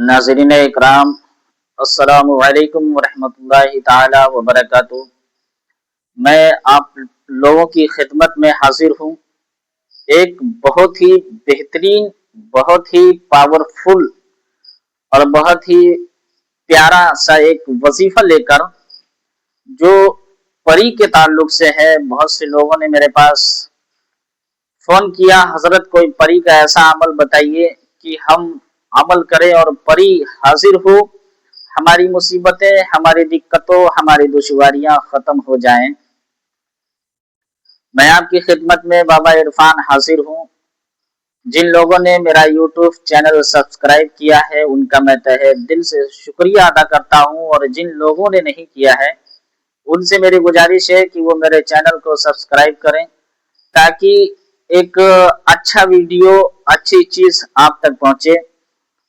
नाज़रीन इकराम, अस्सलामु अलैकुम वरहमतुल्लाहि ताला वबरकातुहू। मैं आप लोगों की खिदमत में हाजिर हूँ एक बहुत ही बेहतरीन, बहुत ही पावरफुल और बहुत ही प्यारा सा एक वजीफा लेकर, जो परी के ताल्लुक से है। बहुत से लोगों ने मेरे पास फोन किया, हजरत कोई परी का ऐसा अमल बताइए कि हम अमल करें और परी हाजिर हो, हमारी मुसीबतें, हमारी दिक्कतों, हमारी दुश्वारियां खत्म हो जाएं। मैं आपकी खिदमत में बाबा इरफान हाजिर हूँ। जिन लोगों ने मेरा यूट्यूब चैनल सब्सक्राइब किया है उनका मैं तहे दिल से शुक्रिया अदा करता हूँ, और जिन लोगों ने नहीं किया है उनसे मेरी गुजारिश है कि वो मेरे चैनल को सब्सक्राइब करें, ताकि एक अच्छा वीडियो, अच्छी चीज आप तक पहुंचे।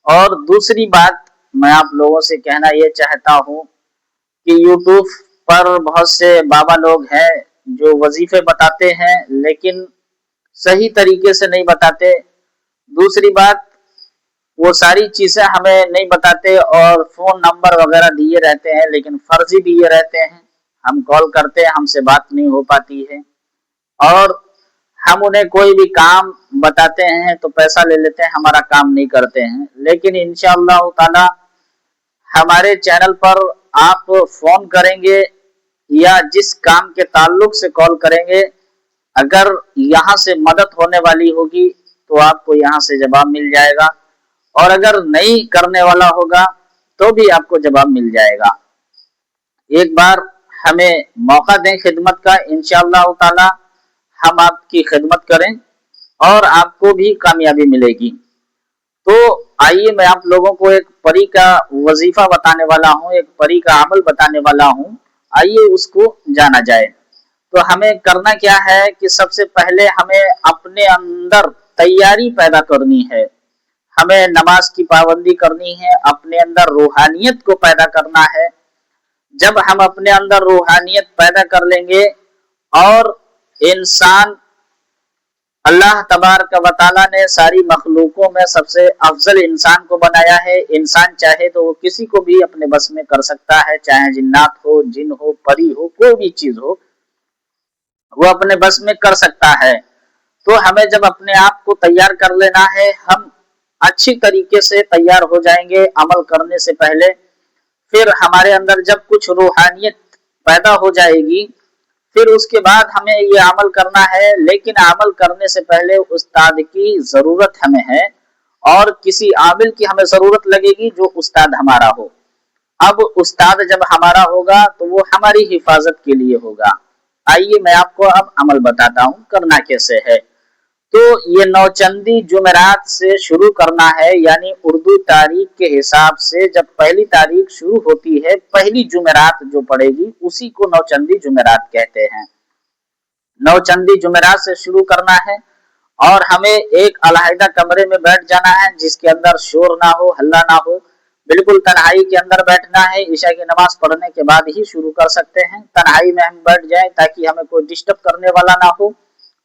और दूसरी बात मैं आप लोगों से कहना ये चाहता हूँ कि यूट्यूब पर बहुत से बाबा लोग हैं जो वजीफे बताते हैं, लेकिन सही तरीके से नहीं बताते। दूसरी बात, वो सारी चीजें हमें नहीं बताते और फोन नंबर वगैरह दिए रहते हैं, लेकिन फर्जी दिए रहते हैं। हम कॉल करते हैं, हमसे बात नहीं हो पाती है, और हम उन्हें कोई भी काम बताते हैं तो पैसा ले लेते हैं, हमारा काम नहीं करते हैं। लेकिन इंशाअल्लाह ताला हमारे चैनल पर आप फोन करेंगे या जिस काम के ताल्लुक से कॉल करेंगे, अगर यहाँ से मदद होने वाली होगी तो आपको यहाँ से जवाब मिल जाएगा, और अगर नहीं करने वाला होगा तो भी आपको जवाब मिल जाएगा। एक बार हमें मौका दें खिदमत का, इंशाअल्लाह ताला हम आपकी खिदमत करें और आपको भी कामयाबी मिलेगी। तो आइए, मैं आप लोगों को एक परी का वजीफा बताने वाला हूँ, एक परी का अमल बताने वाला हूँ। आइए उसको जाना जाए। तो हमें करना क्या है कि सबसे पहले हमें अपने अंदर तैयारी पैदा करनी है। हमें नमाज की पाबंदी करनी है, अपने अंदर रूहानियत को पैदा करना है। जब हम अपने अंदर रूहानियत पैदा कर लेंगे, और इंसान, अल्लाह तबारक व तआला ने सारी मखलूकों में सबसे अफजल इंसान को बनाया है। इंसान चाहे तो वो किसी को भी अपने बस में कर सकता है, चाहे जिन्नात हो, जिन हो, परी हो, कोई भी चीज हो, वो अपने बस में कर सकता है। तो हमें जब अपने आप को तैयार कर लेना है, हम अच्छी तरीके से तैयार हो जाएंगे अमल करने से पहले। फिर हमारे अंदर जब कुछ रूहानियत पैदा हो जाएगी, फिर उसके बाद हमें ये अमल करना है। लेकिन अमल करने से पहले उस्ताद की जरूरत हमें है, और किसी आमिल की हमें जरूरत लगेगी जो उस्ताद हमारा हो। अब उस्ताद जब हमारा होगा तो वो हमारी हिफाजत के लिए होगा। आइए मैं आपको अब अमल बताता हूँ करना कैसे है। तो ये नौचंदी जुमेरात से शुरू करना है, यानी उर्दू तारीख के हिसाब से जब पहली तारीख शुरू होती है, पहली जुमेरात जो पड़ेगी उसी को नौचंदी जुमेरात कहते हैं। नौचंदी जुमेरात से शुरू करना है, और हमें एक अलहदा कमरे में बैठ जाना है जिसके अंदर शोर ना हो, हल्ला ना हो। बिल्कुल तन्हाई के अंदर बैठना है। ईशा की नमाज पढ़ने के बाद ही शुरू कर सकते हैं। तन्हाई में हम बैठ जाएं ताकि हमें कोई डिस्टर्ब करने वाला ना हो।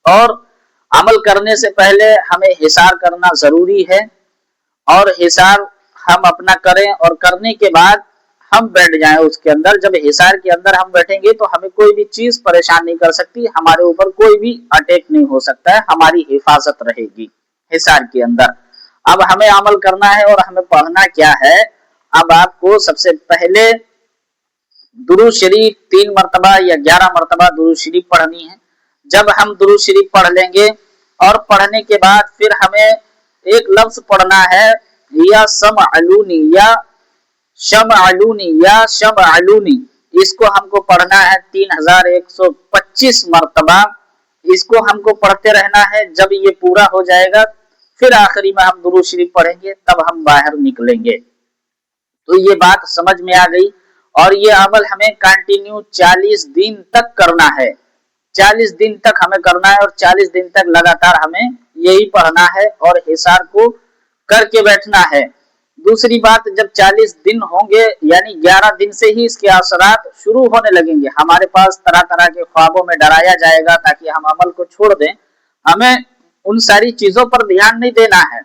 और अमल करने से पहले हमें हिसार करना जरूरी है, और हिसार हम अपना करें, और करने के बाद हम बैठ जाएं उसके अंदर। जब हिसार के अंदर हम बैठेंगे तो हमें कोई भी चीज परेशान नहीं कर सकती, हमारे ऊपर कोई भी अटैक नहीं हो सकता है, हमारी हिफाजत रहेगी हिसार के अंदर। अब हमें अमल करना है, और हमें पढ़ना क्या है। अब आपको सबसे पहले दुरूद शरीफ 3 मरतबा या 11 मरतबा दुरूद शरीफ पढ़नी है। जब हम दुरूद शरीफ पढ़ लेंगे, और पढ़ने के बाद फिर हमें एक लफ्ज पढ़ना है, या समअलूनी, या शमअलूनी, या शमअलूनी। इसको हमको पढ़ना है 3125 मरतबा। इसको हमको पढ़ते रहना है। जब ये पूरा हो जाएगा, फिर आखिरी में हम दुरूद शरीफ पढ़ेंगे, तब हम बाहर निकलेंगे। तो ये बात समझ में आ गई। और ये अमल हमें कंटिन्यू 40 दिन तक करना है। 40 दिन तक हमें करना है, और 40 दिन तक लगातार हमें यही पढ़ना है और हिसार को करके बैठना है। दूसरी बात, जब 40 दिन होंगे, यानी 11 दिन से ही इसके असरात शुरू होने लगेंगे। हमारे पास तरह तरह के ख्वाबों में डराया जाएगा ताकि हम अमल को छोड़ दें। हमें उन सारी चीजों पर ध्यान नहीं देना है,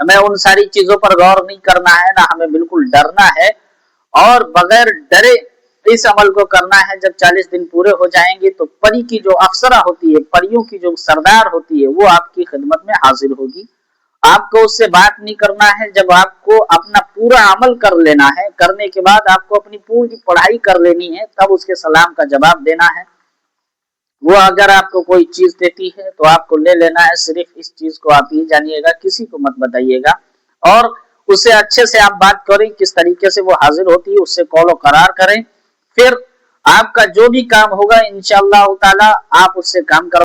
हमें उन सारी चीजों पर गौर नहीं करना है, ना हमें बिल्कुल डरना है, और बगैर डरे इस अमल को करना है। जब 40 दिन पूरे हो जाएंगे तो परी की जो अफसरा होती है, परियों की जो सरदार होती है, वो आपकी खिदमत में हाजिर होगी। आपको उससे बात नहीं करना है। जब आपको अपना पूरा अमल कर लेना है, करने के बाद आपको अपनी पूरी पढ़ाई कर लेनी है, तब उसके सलाम का जवाब देना है। वो अगर आपको कोई चीज देती है तो आपको ले लेना है, सिर्फ इस चीज को आप ही जानिएगा, किसी को मत बताइएगा। और उससे अच्छे से आप बात करें, किस तरीके से वो हाजिर होती है उससे कौलो करार करें। फिर आपका जो भी काम होगा इंशाअल्लाह ताला आप उससे काम कर